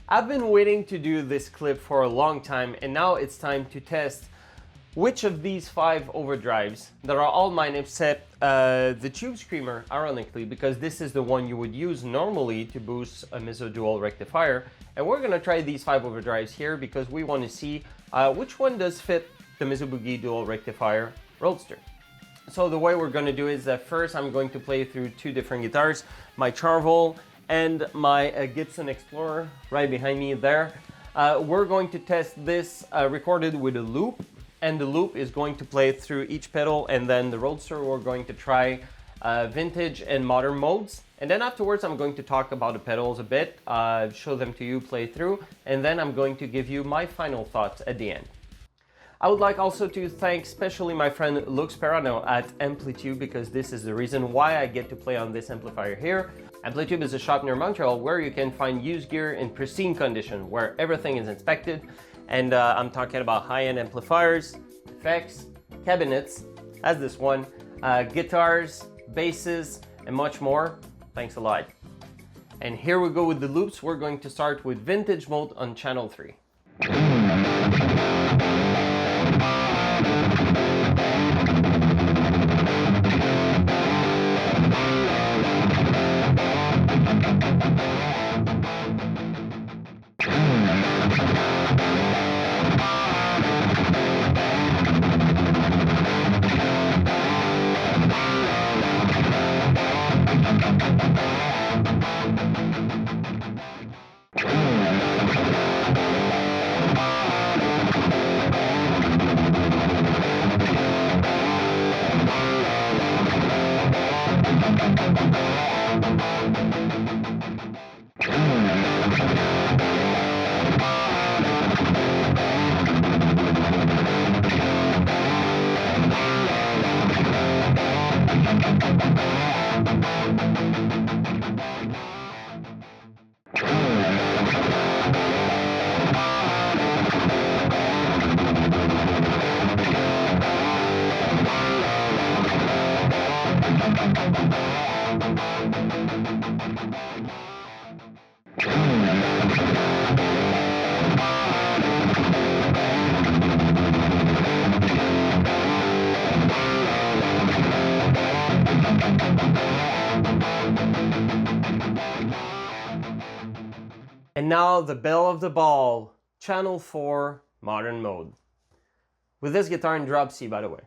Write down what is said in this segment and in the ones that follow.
I've been waiting to do this clip for a long time, and now it's time to test which of these 5 overdrives that are all mine except the tubescreamer, ironically, because this is the one you would use normally to boost a Mesa dual rectifier. And we're gonna try these 5 overdrives here because we want to see which one does fit the Mesa Boogie dual rectifier Roadster. So the way we're gonna do is that first I'm going to play through 2 different guitars, my Charvel and my Gibson Explorer right behind me there. We're going to test this recorded with a loop, and the loop is going to play through each pedal, and then the Roadster we're going to try vintage and modern modes. And then afterwards I'm going to talk about the pedals a bit, show them to you, play through, and then I'm going to give you my final thoughts at the end. I would like also to thank especially my friend Luke Sperano at Amplitubes, because this is the reason why I get to play on this amplifier here. Amplitubes is a shop near Montreal where you can find used gear in pristine condition, where everything is inspected. And I'm talking about high-end amplifiers, effects, cabinets, as this one, guitars, basses, and much more. Thanks a lot. And here we go with the loops. We're going to start with vintage mode on channel 3. And now the belle of the ball, channel 4, modern mode. With this guitar in drop C, by the way.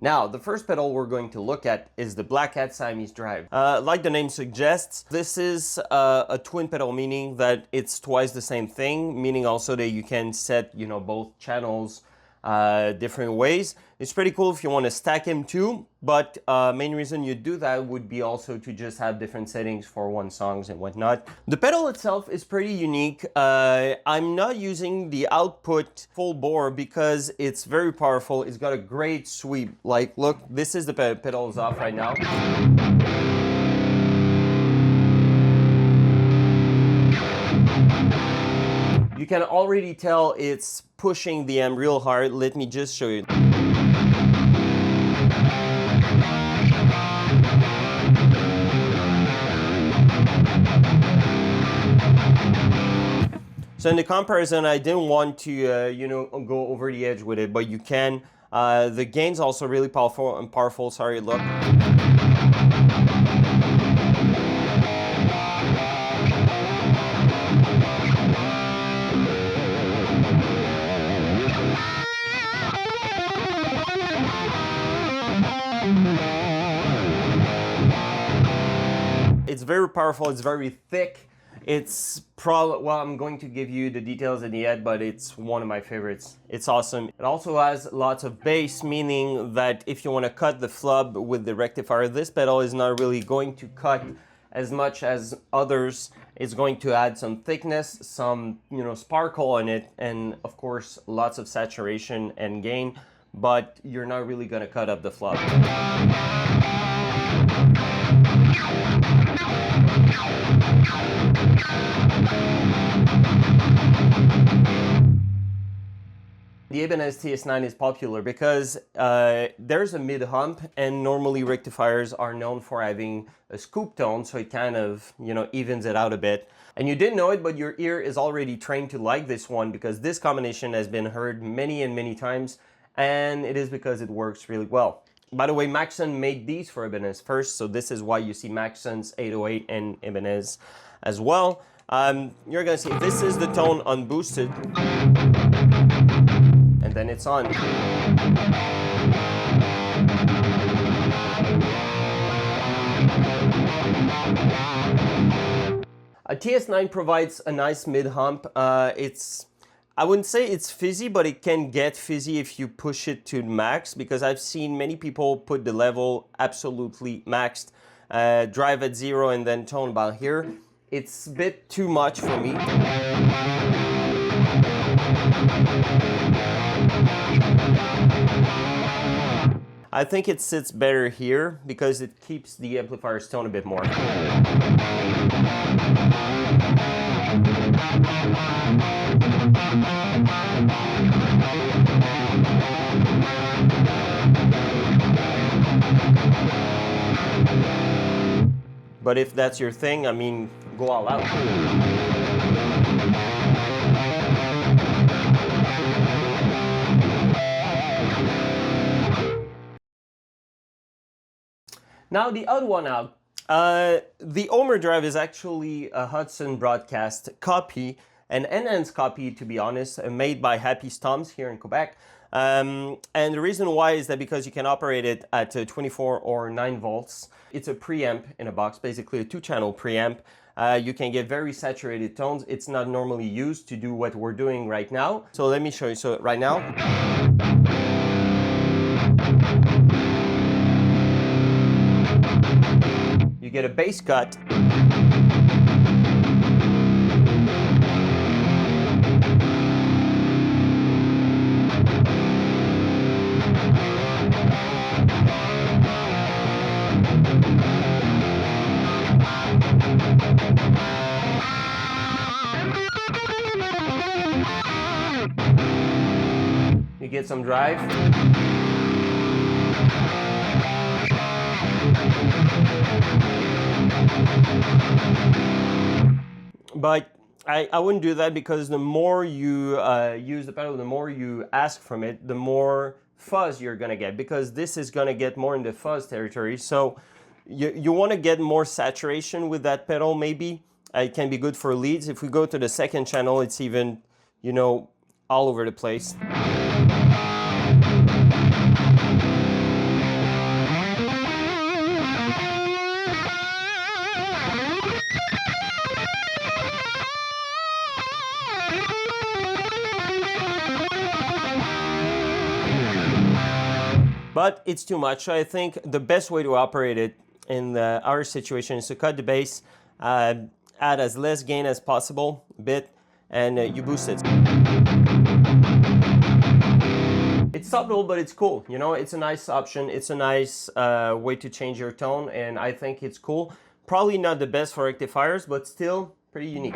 Now, the first pedal we're going to look at is the Black Hat Siamese Drive. Like the name suggests, this is a twin pedal, meaning that it's twice the same thing, meaning also that you can set, you know, both channels different ways. It's pretty cool if you want to stack them too, but main reason you do that would be also to just have different settings for one songs and whatnot. The pedal itself is pretty unique. I'm not using the output full bore because it's very powerful. It's got a great sweep. Like, look, this is the pedal is off right now. You can already tell it's pushing the amp real hard. Let me just show you. So in the comparison, I didn't want to, you know, go over the edge with it, but you can. The gain's also really powerful. Sorry, look. It's very powerful, it's very thick. It's probably, well, I'm going to give you the details in the end, but it's one of my favorites. It's awesome. It also has lots of bass, meaning that if you want to cut the flub with the rectifier, this pedal is not really going to cut as much as others. It's going to add some thickness, some, you know, sparkle in it, and of course, lots of saturation and gain, but you're not really going to cut up the flub. The Ibanez TS9 is popular because there's a mid hump, and normally rectifiers are known for having a scoop tone, so it kind of, you know, evens it out a bit. And you didn't know it, but your ear is already trained to like this one because this combination has been heard many and many times, and it is because it works really well. By the way, Maxson made these for Ibanez first, so this is why you see Maxson's 808 and Ibanez as well. You're gonna see this is the tone unboosted, and then it's on. A TS9 provides a nice mid hump. I wouldn't say it's fizzy, but it can get fizzy if you push it to max, because I've seen many people put the level absolutely maxed, drive at 0 and then tone about here. It's a bit too much for me. I think it sits better here because it keeps the amplifier's tone a bit more. But if that's your thing, I mean, go all out. Now the odd one out. The Overdrive is actually a Hudson Broadcast copy, an enhanced copy, to be honest, made by Happy Stomps here in Quebec. And the reason why is that because you can operate it at 24 or 9 volts. It's a preamp in a box, basically a 2-channel preamp. You can get very saturated tones. It's not normally used to do what we're doing right now. So let me show you. So right now, get a bass cut. You get some drive. But I wouldn't do that, because the more you use the pedal, the more you ask from it, the more fuzz you're gonna get, because this is gonna get more in the fuzz territory. So you want to get more saturation with that pedal. Maybe it can be good for leads. If we go to the second channel, it's even, you know, all over the place. But it's too much. So I think the best way to operate it in our situation is to cut the bass, add as less gain as possible, bit, and you boost it. It's subtle, but it's cool. You know, it's a nice option. It's a nice way to change your tone, and I think it's cool. Probably not the best for rectifiers, but still pretty unique.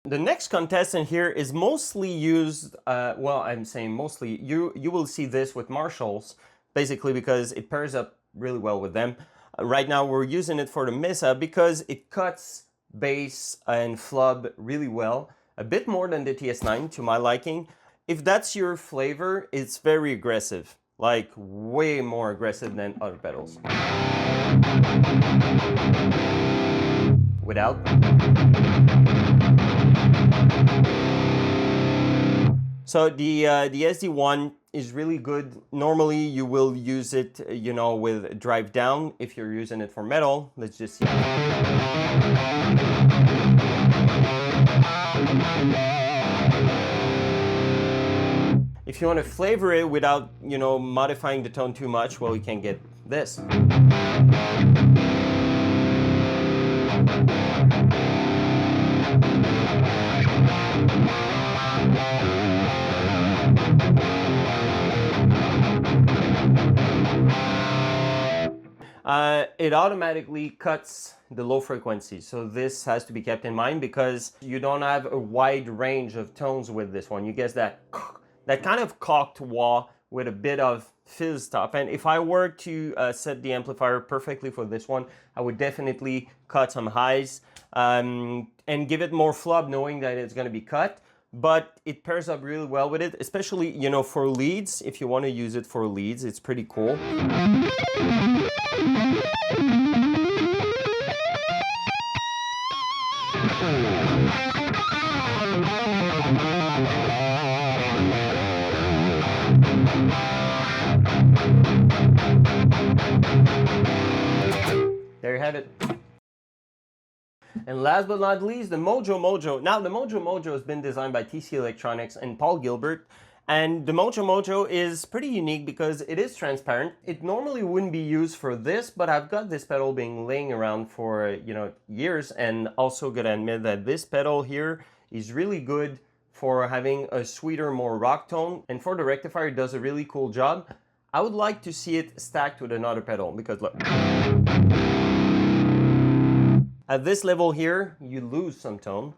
The next contestant here is mostly used, well, I'm saying mostly, you will see this with Marshalls, basically because it pairs up really well with them. Right now we're using it for the Mesa because it cuts bass and flub really well, a bit more than the TS9 to my liking. If that's your flavor, it's very aggressive, like way more aggressive than other pedals. Without. So the SD1 is really good. Normally you will use it, you know, with drive down. If you're using it for metal, let's just see. If you want to flavor it without, you know, modifying the tone too much, well, you can get this. It automatically cuts the low frequency, so this has to be kept in mind because you don't have a wide range of tones with this one. You get that kind of cocked wah with a bit of fizz top. And if I were to set the amplifier perfectly for this one, I would definitely cut some highs and give it more flub, knowing that it's going to be cut. But it pairs up really well with it, especially, you know, for leads. If you want to use it for leads, it's pretty cool. There you have it. And last but not least, the Mojo. Now, the Mojo has been designed by TC Electronics and Paul Gilbert. And the Mojo is pretty unique because it is transparent. It normally wouldn't be used for this, but I've got this pedal being laying around for, you know, years. And also gotta admit that this pedal here is really good for having a sweeter, more rock tone. And for the rectifier, it does a really cool job. I would like to see it stacked with another pedal because look. At this level here, you lose some tone.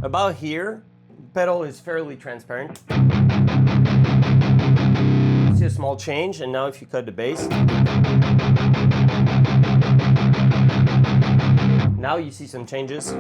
About here, pedal is fairly transparent. See a small change, and now if you cut the bass, now you see some changes.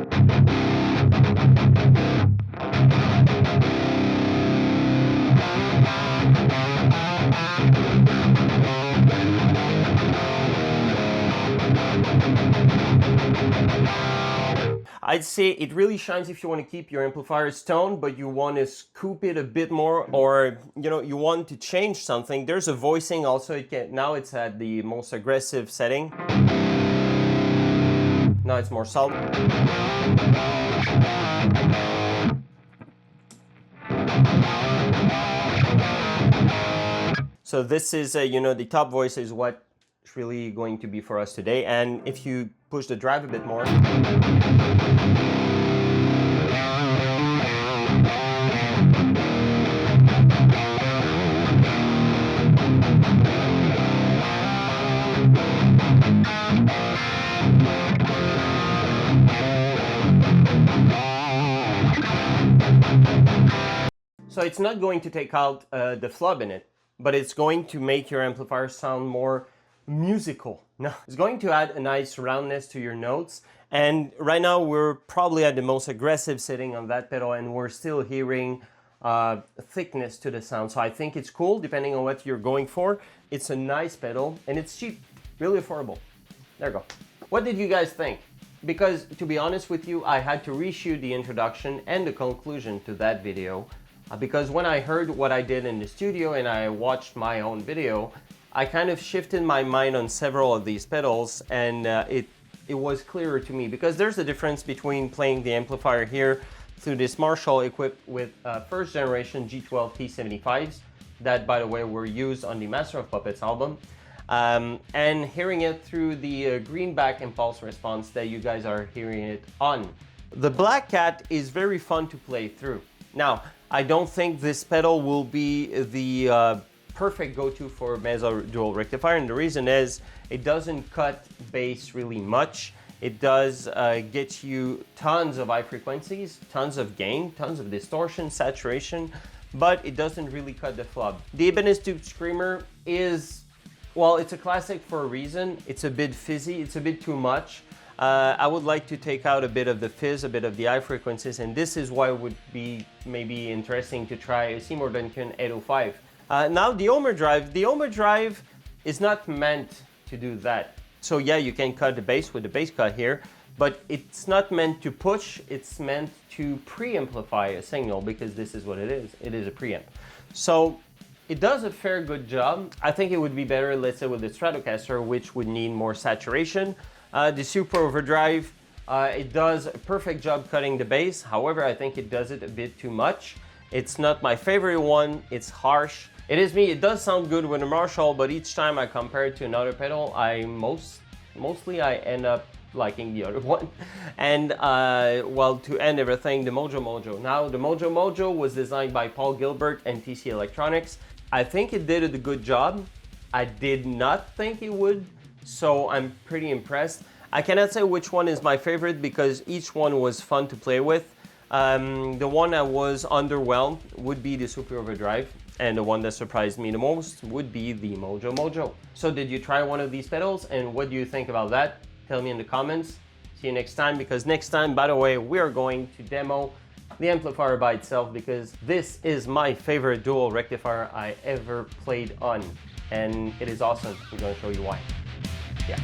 I'd say it really shines if you want to keep your amplifier's tone, but you want to scoop it a bit more, or you know, you want to change something. There's a voicing also. Now it's at the most aggressive setting. Now it's more solid. So this is, you know, the top voice is what it's really going to be for us today. And if you push the drive a bit more, so it's not going to take out the flub in it, but it's going to make your amplifier sound more musical. No, it's going to add a nice roundness to your notes. And right now we're probably at the most aggressive setting on that pedal, and we're still hearing thickness to the sound. So I think it's cool depending on what you're going for. It's a nice pedal and it's cheap, really affordable. There you go. What did you guys think? Because to be honest with you, I had to reshoot the introduction and the conclusion to that video because when I heard what I did in the studio and I watched my own video, I kind of shifted my mind on several of these pedals, and it was clearer to me because there's a difference between playing the amplifier here through this Marshall equipped with first generation G12 T75s that, by the way, were used on the Master of Puppets album, and hearing it through the Greenback impulse response that you guys are hearing it on. The Black Cat is very fun to play through. Now, I don't think this pedal will be the perfect go-to for Mesa dual rectifier, and the reason is it doesn't cut bass really much. It does get you tons of high frequencies, tons of gain, tons of distortion, saturation, but it doesn't really cut the flub. The Ibanez tubescreamer is, well, it's a classic for a reason. It's a bit fizzy, it's a bit too much. I would like to take out a bit of the fizz, a bit of the high frequencies, and this is why it would be maybe interesting to try a Seymour Duncan 805. Now the Overdrive is not meant to do that. So yeah, you can cut the bass with the bass cut here, but it's not meant to push, it's meant to pre-amplify a signal, because this is what it is a preamp. So it does a fair good job. I think it would be better, let's say, with the Stratocaster, which would need more saturation. The Super Overdrive, it does a perfect job cutting the bass. However, I think it does it a bit too much. It's not my favorite one, it's harsh. It is me, it does sound good with a Marshall, but each time I compare it to another pedal, mostly I end up liking the other one. And well, to end everything, the Mojo. Now, the Mojo was designed by Paul Gilbert and TC Electronics. I think it did a good job. I did not think it would, so I'm pretty impressed. I cannot say which one is my favorite because each one was fun to play with. The one I was underwhelmed would be the Super Overdrive, and the one that surprised me the most would be the Mojo. So did you try one of these pedals, and what do you think about that? Tell me in the comments. See you next time, because next time, by the way, we are going to demo the amplifier by itself, because this is my favorite dual rectifier I ever played on, and it is awesome. I'm going to show you why. Yeah.